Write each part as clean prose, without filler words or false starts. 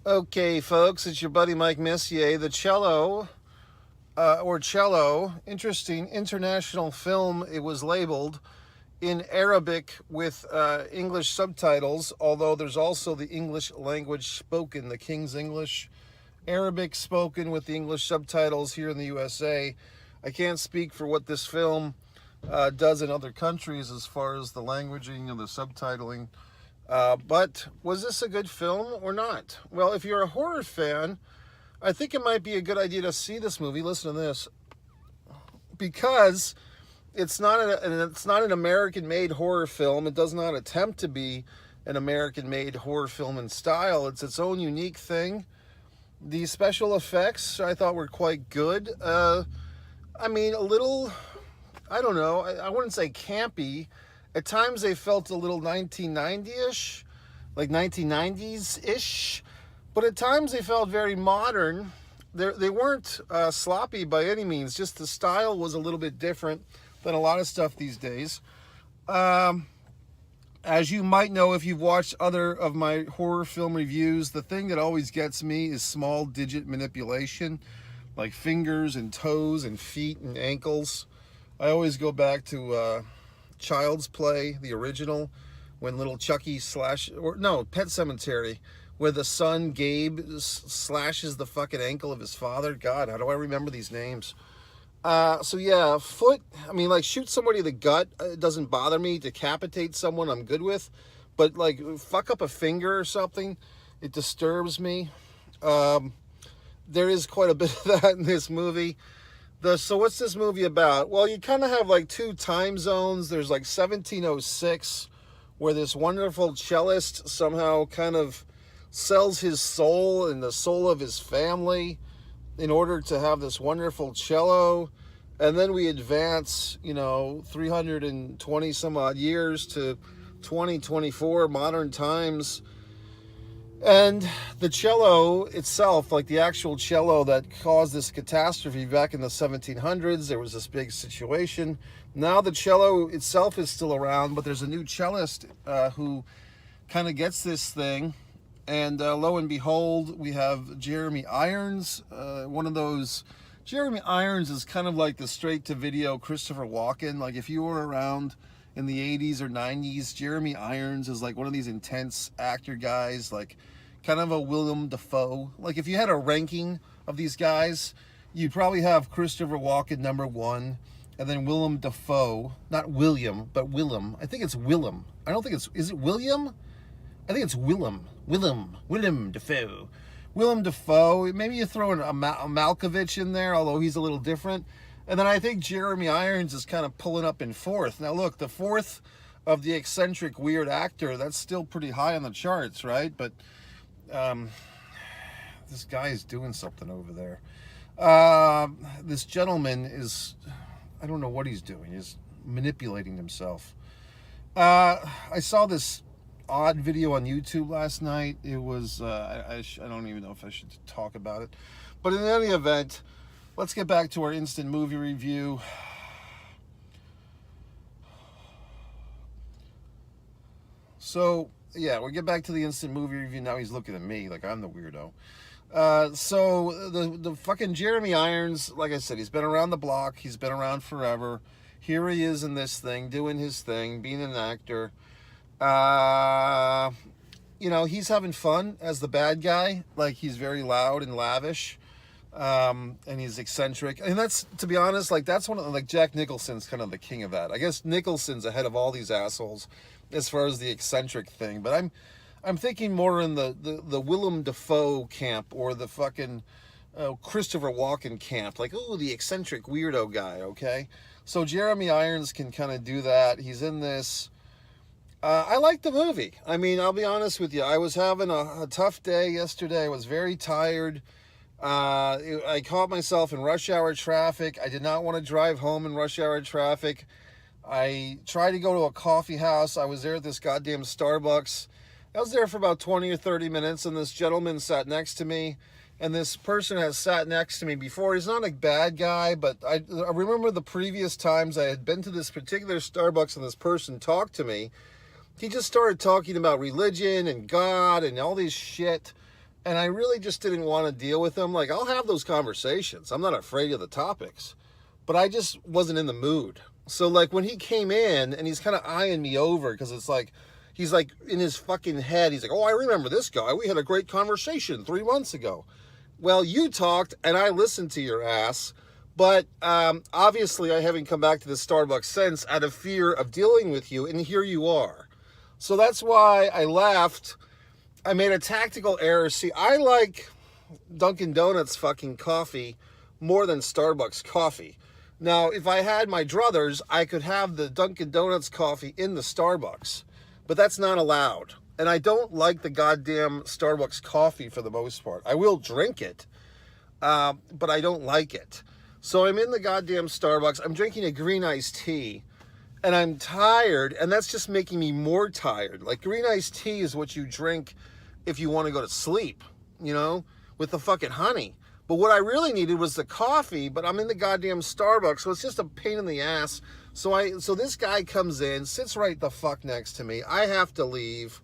Okay, folks, it's your buddy Mike Messier. The Cello, or Cello, interesting international film. It was labeled in Arabic with English subtitles, although there's also the English language spoken, the King's English. Arabic spoken with the English subtitles here in the USA. I can't speak for what this film does in other countries as far as the languaging and the subtitling. But was this a good film or not? Well, if you're a horror fan, I think it might be a good idea to see this movie. Listen to this, because it's not an American-made horror film. It does not attempt to be an American-made horror film in style. It's its own unique thing. The special effects I thought were quite good. I mean, a little, I don't know, I wouldn't say campy. At times they felt a little 1990-ish, like 1990s-ish, but at times they felt very modern. They weren't sloppy by any means, just the style was a little bit different than a lot of stuff these days. As you might know if you've watched other of my horror film reviews, the thing that always gets me is small digit manipulation, like fingers and toes and feet and ankles. I always go back to Child's Play, the original, when little Chucky Pet Cemetery, where the son Gabe slashes the fucking ankle of his father. God, how do I remember these names? So yeah, foot, I mean, like, shoot somebody in the gut, it doesn't bother me. Decapitate someone, I'm good with. But, like, fuck up a finger or something, it disturbs me. There is quite a bit of that in this movie. So what's this movie about? Well, you kind of have, like, two time zones. There's, like, 1706, where this wonderful cellist somehow kind of sells his soul and the soul of his family in order to have this wonderful cello. And then we advance, 320 some odd years to 2024, modern times. And the cello itself, like the actual cello that caused this catastrophe back in the 1700s, there was this big situation. Now the cello itself is still around, but there's a new cellist who kind of gets this thing. And lo and behold, we have Jeremy Irons, one of those. Jeremy Irons is kind of like the straight-to-video Christopher Walken. Like, if you were around in the 80s or 90s, Jeremy Irons is like one of these intense actor guys, like kind of a Willem Dafoe. Like, if you had a ranking of these guys, you'd probably have Christopher Walken number one, and then Willem Dafoe, not William, but Willem. I think it's Willem. I don't think is it William? I think it's Willem Dafoe. Willem Dafoe. Maybe you throw in a Malkovich in there, although he's a little different. And then I think Jeremy Irons is kind of pulling up in fourth. Now look, the fourth of the eccentric weird actor, that's still pretty high on the charts, right? But this guy is doing something over there. This gentleman is, I don't know what he's doing. He's manipulating himself. I saw this odd video on YouTube last night. It was I don't even know if I should talk about it, but in any event, let's get back to our instant movie review. So yeah, we'll get back to the instant movie review. Now he's looking at me like I'm the weirdo. So the fucking Jeremy Irons, like I said, he's been around the block, he's been around forever. Here he is in this thing, doing his thing, being an actor. He's having fun as the bad guy. Like, he's very loud and lavish, and he's eccentric. And that's, to be honest, like, that's one of, like, Jack Nicholson's kind of the king of that. I guess Nicholson's ahead of all these assholes as far as the eccentric thing. But I'm thinking more in the Willem Dafoe camp, or the fucking Christopher Walken camp. Like, ooh, the eccentric weirdo guy, okay? So Jeremy Irons can kind of do that. He's in this. I like the movie. I mean, I'll be honest with you. I was having a tough day yesterday. I was very tired. I caught myself in rush hour traffic. I did not want to drive home in rush hour traffic. I tried to go to a coffee house. I was there at this goddamn Starbucks. I was there for about 20 or 30 minutes, and this gentleman sat next to me. And this person has sat next to me before. He's not a bad guy, but I remember the previous times I had been to this particular Starbucks and this person talked to me. He just started talking about religion and God and all this shit. And I really just didn't want to deal with him. Like, I'll have those conversations. I'm not afraid of the topics. But I just wasn't in the mood. So, like, when he came in and he's kind of eyeing me over, because it's like, he's like in his fucking head, he's like, oh, I remember this guy. We had a great conversation 3 months ago. Well, you talked and I listened to your ass. But obviously I haven't come back to the Starbucks since out of fear of dealing with you. And here you are. So that's why I left. I made a tactical error. See, I like Dunkin' Donuts fucking coffee more than Starbucks coffee. Now, if I had my druthers, I could have the Dunkin' Donuts coffee in the Starbucks. But that's not allowed. And I don't like the goddamn Starbucks coffee for the most part. I will drink it, but I don't like it. So I'm in the goddamn Starbucks. I'm drinking a green iced tea. And I'm tired, and that's just making me more tired. Like, green iced tea is what you drink if you want to go to sleep, you know, with the fucking honey. But what I really needed was the coffee, but I'm in the goddamn Starbucks, so it's just a pain in the ass. So this guy comes in, sits right the fuck next to me. I have to leave.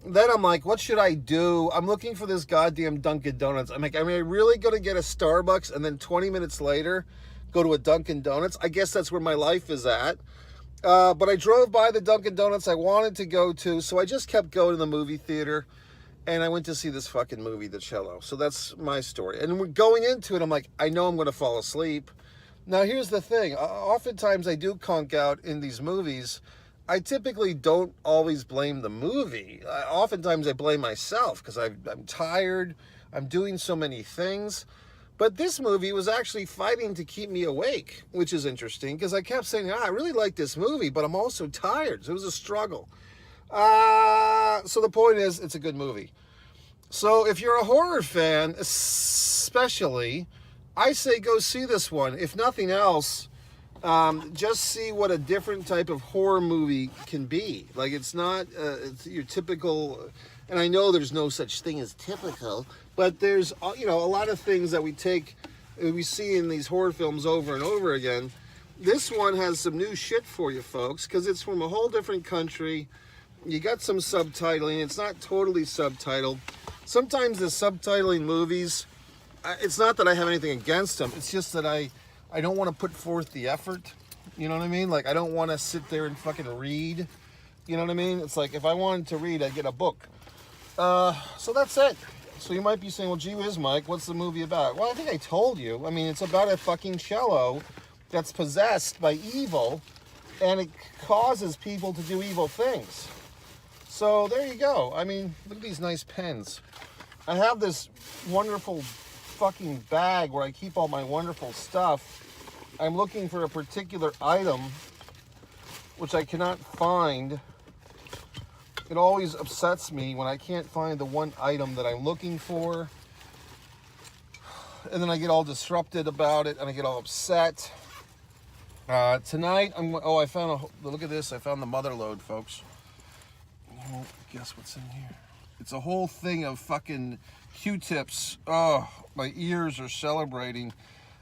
Then I'm like, what should I do? I'm looking for this goddamn Dunkin' Donuts. I'm like, am I really going to get a Starbucks and then 20 minutes later go to a Dunkin' Donuts? I guess that's where my life is at. But I drove by the Dunkin' Donuts I wanted to go to, so I just kept going to the movie theater, and I went to see this fucking movie, The Cello. So that's my story. And we're going into it, I'm like, I know I'm going to fall asleep. Now, here's the thing. Oftentimes, I do conk out in these movies. I typically don't always blame the movie. Oftentimes, I blame myself because I'm tired. I'm doing so many things. But this movie was actually fighting to keep me awake, which is interesting because I kept saying, I really like this movie, but I'm also tired. So it was a struggle. So the point is, it's a good movie. So if you're a horror fan, especially, I say go see this one. If nothing else, just see what a different type of horror movie can be. Like, it's not it's your typical, and I know there's no such thing as typical, but there's, you know, a lot of things that we see in these horror films over and over again. This one has some new shit for you folks, because it's from a whole different country. You got some subtitling. It's not totally subtitled. Sometimes the subtitling movies, it's not that I have anything against them. It's just that I don't want to put forth the effort. You know what I mean? Like, I don't want to sit there and fucking read. You know what I mean? It's like, if I wanted to read, I'd get a book. So that's it. So you might be saying, well, gee whiz, Mike, what's the movie about? Well, I think I told you. I mean, it's about a fucking cello that's possessed by evil, and it causes people to do evil things. So there you go. I mean, look at these nice pens. I have this wonderful fucking bag where I keep all my wonderful stuff. I'm looking for a particular item, which I cannot find. It always upsets me when I can't find the one item that I'm looking for. And then I get all disrupted about it, and I get all upset. Tonight, I found look at this. I found the mother load, folks. Oh, guess what's in here? It's a whole thing of fucking Q-tips. Oh, my ears are celebrating.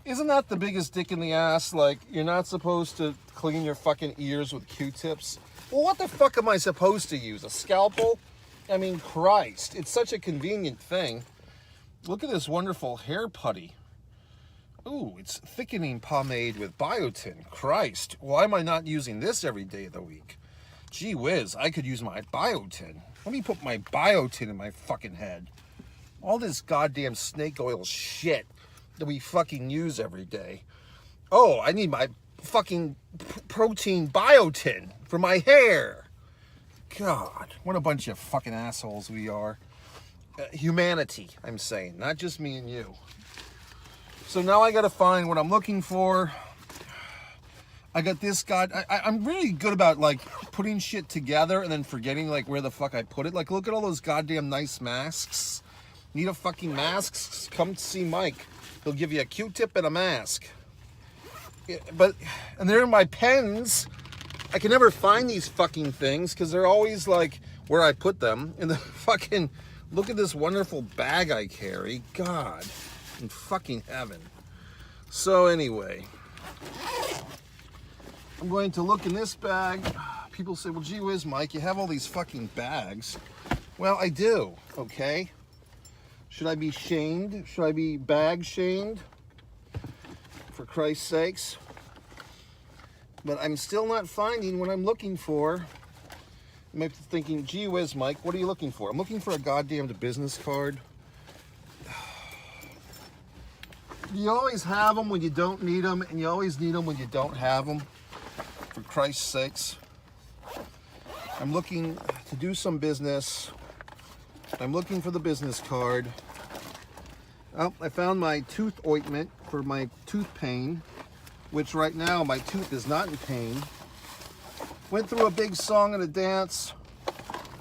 Isn't that the biggest dick in the ass? Like, you're not supposed to clean your fucking ears with Q-tips. Well, what the fuck am I supposed to use? A scalpel? I mean, Christ. It's such a convenient thing. Look at this wonderful hair putty. Ooh, it's thickening pomade with biotin. Christ. Why am I not using this every day of the week? Gee whiz, I could use my biotin. Let me put my biotin in my fucking head. All this goddamn snake oil shit that we fucking use every day. Oh, I need my fucking protein biotin for my hair. God, what a bunch of fucking assholes we are. Humanity, I'm saying, not just me and you. So now I gotta find what I'm looking for. I got this I'm really good about, like, putting shit together and then forgetting, like, where the fuck I put it. Like, look at all those goddamn nice masks. Need a fucking mask? Come see Mike. He'll give you a Q-tip and a mask. And they're in my pens. I can never find these fucking things because they're always, like, where I put them. In the fucking, look at this wonderful bag I carry. God, in fucking heaven. So anyway, I'm going to look in this bag. People say, well, gee whiz, Mike, you have all these fucking bags. Well, I do, okay? Should I be shamed? Should I be bag shamed? For Christ's sakes. But I'm still not finding what I'm looking for. You might be thinking, gee whiz, Mike, what are you looking for? I'm looking for a goddamn business card. You always have them when you don't need them, and you always need them when you don't have them. For Christ's sakes. I'm looking to do some business. I'm looking for the business card. Oh, I found my tooth ointment for my tooth pain, which right now my tooth is not in pain. Went through a big song and a dance.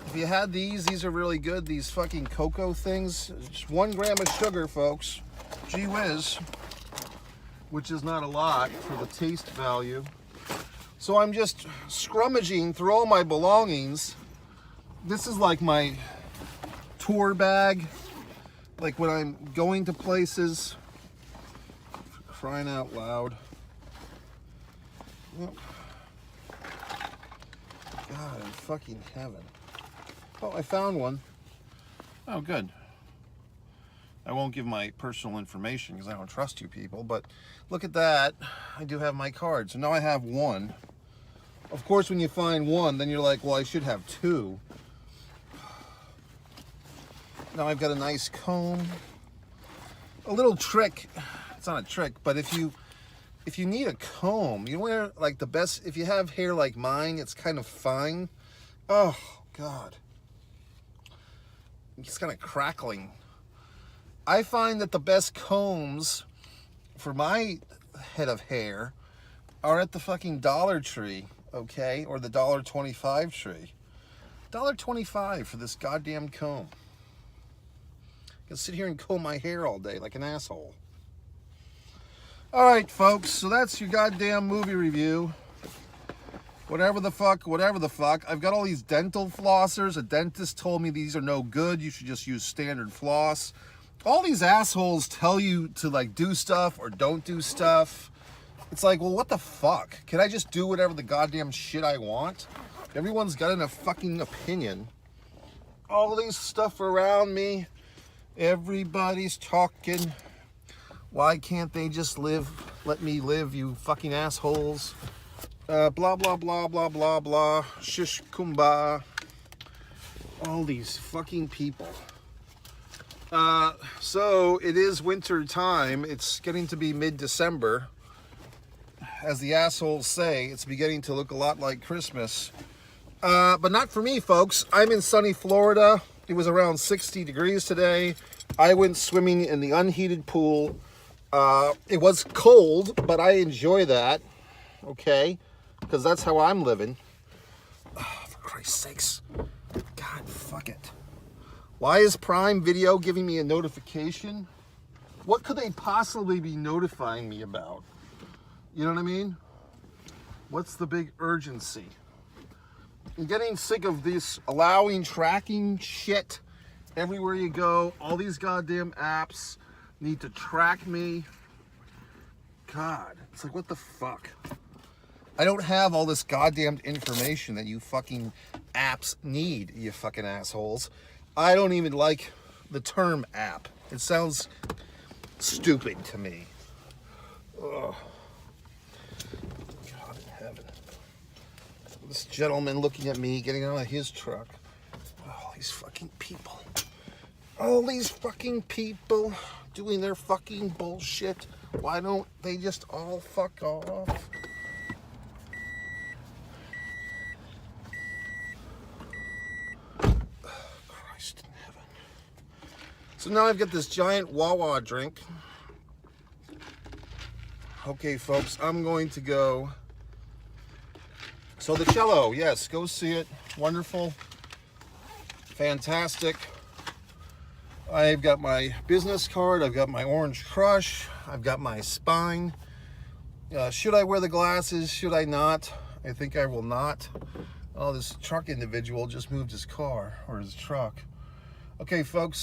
If you had these are really good. These fucking cocoa things. Just 1 gram of sugar, folks. Gee whiz. Which is not a lot for the taste value. So I'm just scrummaging through all my belongings. This is like my tour bag. Like when I'm going to places. For crying out loud. Yep. God in fucking heaven. Oh, I found one. Oh, good. I won't give my personal information because I don't trust you people, but look at that. I do have my card. So now I have one. Of course, when you find one, then you're like, well, I should have 2. Now I've got a nice comb. A little trick. It's not a trick, but if you need a comb, you wear like the best, if you have hair like mine, it's kind of fine. Oh, God. It's kind of crackling. I find that the best combs for my head of hair are at the fucking Dollar Tree, okay? Or the $1.25 tree. $1.25 for this goddamn comb. I can sit here and comb my hair all day like an asshole. All right, folks, so that's your goddamn movie review. Whatever the fuck. I've got all these dental flossers. A dentist told me these are no good. You should just use standard floss. All these assholes tell you to like do stuff or don't do stuff. It's like, well, what the fuck? Can I just do whatever the goddamn shit I want? Everyone's got a fucking opinion. All these stuff around me. Everybody's talking. Why can't they just live? Let me live, you fucking assholes. Blah, blah, blah, blah, blah, blah. Shish kumbah. All these fucking people. So it is winter time. It's getting to be mid-December. As the assholes say, it's beginning to look a lot like Christmas. But not for me, folks. I'm in sunny Florida. It was around 60 degrees today. I went swimming in the unheated pool. It was cold, but I enjoy that. Okay? Because that's how I'm living. Oh, for Christ's sakes. God, fuck it. Why is Prime Video giving me a notification? What could they possibly be notifying me about? You know what I mean? What's the big urgency? I'm getting sick of this allowing tracking shit everywhere you go. All these goddamn apps need to track me. God, it's like, what the fuck? I don't have all this goddamn information that you fucking apps need, you fucking assholes. I don't even like the term app. It sounds stupid to me. Ugh. God in heaven. This gentleman looking at me, getting out of his truck. All these fucking people. All these fucking people doing their fucking bullshit. Why don't they just all fuck off? Christ in heaven. So now I've got this giant Wawa drink. Okay, folks, I'm going to go. So the cello, yes, go see it. Wonderful. Fantastic. I've got my business card. I've got my Orange Crush. I've got my spine. Should I wear the glasses? Should I not? I think I will not. Oh, this truck individual just moved his car or his truck. Okay, folks.